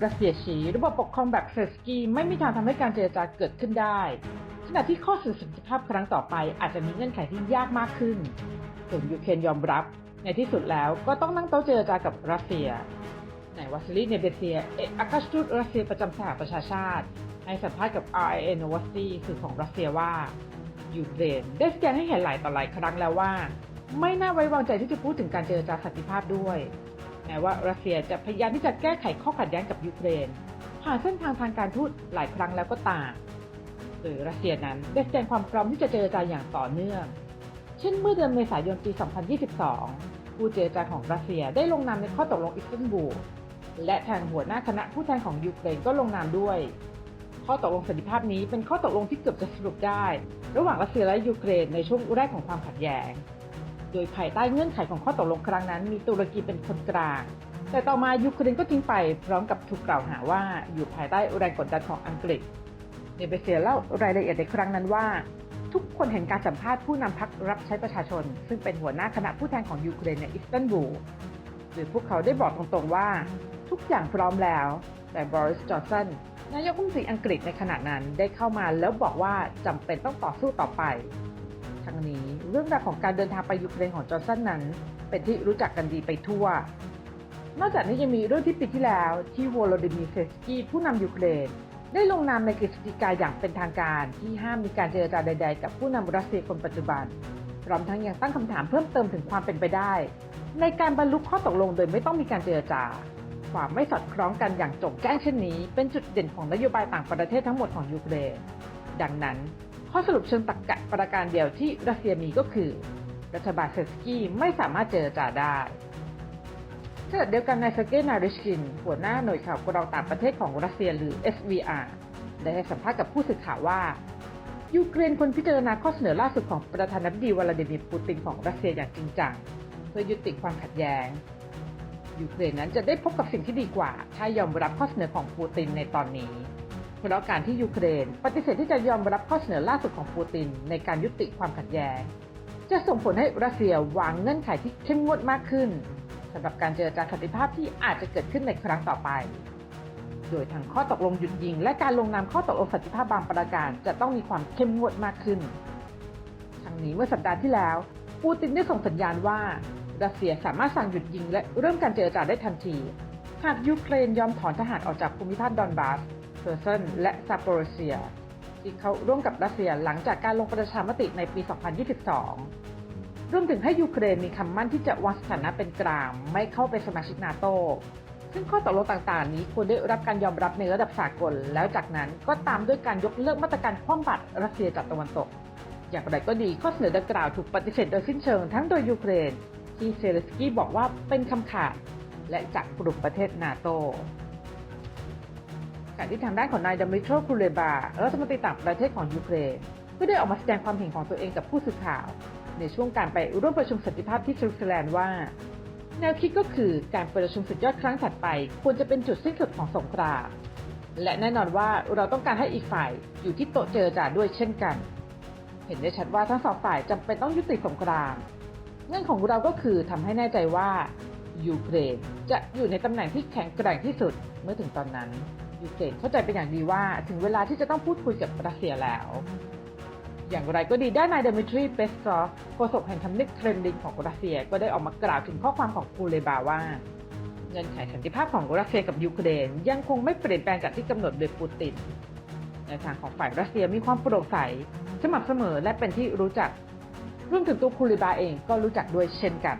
รัสเซียชี้ระบบปกครองแบบเซอร์สกี้ไม่มีทางทำให้การเจรจาเกิดขึ้นได้ขณะที่ข้อสื่อสันติภาพครั้งต่อไปอาจจะมีเงื่อนไขที่ยากมากขึ้นส่วนยูเครนยอมรับในที่สุดแล้วก็ต้องนั่งโต๊ะเจรจากับรัสเซียนายวาซิลี เนเบเซียเอกอัครราชทูตรัสเซียประจำสหประชาชาติให้สัมภาษณ์กับ RIA Novosti สื่อของรัสเซียว่ายูเครนได้แสดงให้เห็นหลายต่อหลายครั้งแล้วว่าไม่น่าไว้วางใจที่จะพูดถึงการเจรจาสันติภาพด้วยแม้ว่ารัสเซียจะพยายามที่จะแก้ไขข้อขัดแย้งกับยูเครนผ่านเส้นทางทางการทูตหลายครั้งแล้วก็ตามโดยรัสเซียนั้นได้แสดงความพร้อมที่จะเจรจาอย่างต่อเนื่องเช่นเมื่อเดือนเมษายนปี 2022 ผู้เจรจาของรัสเซียได้ลงนามในข้อตกลงอิสตันบูลและทางหัวหน้าคณะผู้แทนของยูเครนก็ลงนามด้วยข้อตกลงสันติภาพนี้เป็นข้อตกลงที่เกือบจะสรุปได้ระหว่างรัสเซียและยูเครนในช่วงแรกของความขัดแย้งโดยภายใต้เงื่อนไขของข้อตกลงครั้งนั้นมีตุรกีเป็นคนกลางแต่ต่อมายูเครนก็ทิ้งไปพร้อมกับถูกกล่าวหาว่าอยู่ภายใต้แรงกดดันของอังกฤษเนเบเซียเล่ารายละเอียดในครั้งนั้นว่าทุกคนเห็นการสัมภาษณ์ผู้นำพรรครับใช้ประชาชนซึ่งเป็นหัวหน้าคณะผู้แทนของยูเครนในอิสตันบูลโดยพวกเขาได้บอกตรงๆว่าทุกอย่างพร้อมแล้วแต่บริส จอนสันนายกรัฐมนตรีอังกฤษในขณะนั้นได้เข้ามาแล้วบอกว่าจำเป็นต้องต่อสู้ต่อไปทั้งนี้เรื่องราวของการเดินทางไปยูเครนของจอห์นสันนั้นเป็นที่รู้จักกันดีไปทั่วนอกจากนี้ยังมีเรื่องที่ปีที่แล้วที่โวโลดิมีร์ เซเลนสกี้ผู้นำยูเครนได้ลงนามในกฤษฎีกาอย่างเป็นทางการที่ห้ามมีการเจรจาใดๆกับผู้นำรัสเซียคนปัจจุบันพร้อมทั้งยังตั้งคำถามเพิ่มเติมถึงความเป็นไปได้ในการบรรลุข้อตกลงโดยไม่ต้องมีการเจรจาความไม่สอดคล้องกันอย่างโจ่งแจ้งเช่นนี้เป็นจุดเด่นของนโยบายต่างประเทศทั้งหมดของยูเครนดังนั้นข้อสรุปเชิงตรรกะประการเดียวที่รัสเซียมีก็คือรัฐบาลเซเลนสกี้ไม่สามารถเจรจาได้ขณะเดียวกันนายเซอร์เกย์ นาริชกินหัวหน้าหน่วยข่าวกรองต่างประเทศของรัสเซียหรือ SVR ได้ให้สัมภาษณ์กับผู้สื่อข่าวว่ายูเครนควรพิจารณาข้อเสนอล่าสุดของประธานาธิบดีวลาดิมีร์ ปูตินของรัสเซียอย่างจริงจังเพื่อยุติความขัดแย้งยูเครนนั้นจะได้พบกับสิ่งที่ดีกว่าถ้ายอมรับข้อเสนอของปูตินในตอนนี้เพราะการที่ยูเครนปฏิเสธที่จะยอมรับข้อเสนอล่าสุดของปูตินในการยุติความขัดแย้งจะส่งผลให้รัสเซียวางเงื่อนไขที่เข้มงวดมากขึ้นสำหรับการเจรจาสันติภาพที่อาจจะเกิดขึ้นในครั้งต่อไปโดยทั้งข้อตกลงหยุดยิงและการลงนามข้อตกลงสันติภาพบางประการจะต้องมีความเข้มงวดมากขึ้นทั้งนี้เมื่อสัปดาห์ที่แล้วปูตินได้ส่งสัญญาณว่ารัสเซียสามารถสั่งหยุดยิงและเริ่มการเจรจาได้ทันทีหากยูเครนยอมถอนทหารออกจากภูมิภาคดอนบาสเคอร์เซนและซาโปโรเซียที่เขาร่วมกับรัสเซียหลังจากการลงประชามติในปี 2022 รวมถึงให้ยูเครนมีคำมั่นที่จะวางสถานะเป็นกลางไม่เข้าเป็นสมาชิกนาโตซึ่งข้อตกลงต่างๆนี้ควรได้รับการยอมรับในระดับสากลแล้วจากนั้นก็ตามด้วยการยกเลิกมาตรการคว่ำบาตรรัสเซียจากตะวันตกอย่างไรก็ดีข้อเสนอดังกล่าวถูกปฏิเสธโดยสิ้นเชิงทั้งโดยยูเครนที่เซเลนสกี้บอกว่าเป็นคำขาดและจากกลุ่มประเทศนาโตการที่ทางด้านของนายดมิโตร คูเลบารัฐมนตรีต่างประเทศของยูเครนก็ได้ออกมาแสดงความเห็นของตัวเองกับผู้สื่อข่าวในช่วงการไปร่วมประชุมสันติภาพที่สวิตเซอร์แลนด์ว่าแนวคิดก็คือการประชุมสุดยอดครั้งถัดไปควรจะเป็นจุดสิ้นสุดของสงครามและแน่นอนว่าเราต้องการให้อีกฝ่ายอยู่ที่โต๊ะเจรจาด้วยเช่นกันเห็นได้ชัดว่าทั้งสองฝ่ายจำเป็นต้องยุติสงครามเงื่อนของเราก็คือทำให้แน่ใจว่ายูเครนจะอยู่ในตำแหน่งที่แข็งแกร่งที่สุดเมื่อถึงตอนนั้นยูเครนเข้าใจเป็นอย่างดีว่าถึงเวลาที่จะต้องพูดคุยกับรัสเซียแล้วอย่างไรก็ดีด้านนายดมิทรี เปสกอฟโฆษกแห่งทำเนียบเครมลินของรัสเซียก็ได้ออกมากล่าวถึงข้อความของคูเลบาว่าเงื่อนไขสันติภาพของรัสเซียกับยูเครนยังคงไม่เปลี่ยนแปลงจากที่กำหนดโดยปูตินในทางของฝ่ายรัสเซียมีความโปร่งใสสม่ำเสมอและเป็นที่รู้จักรวมถึงตัวคูเลบาเองก็รู้จักด้วยเช่นกัน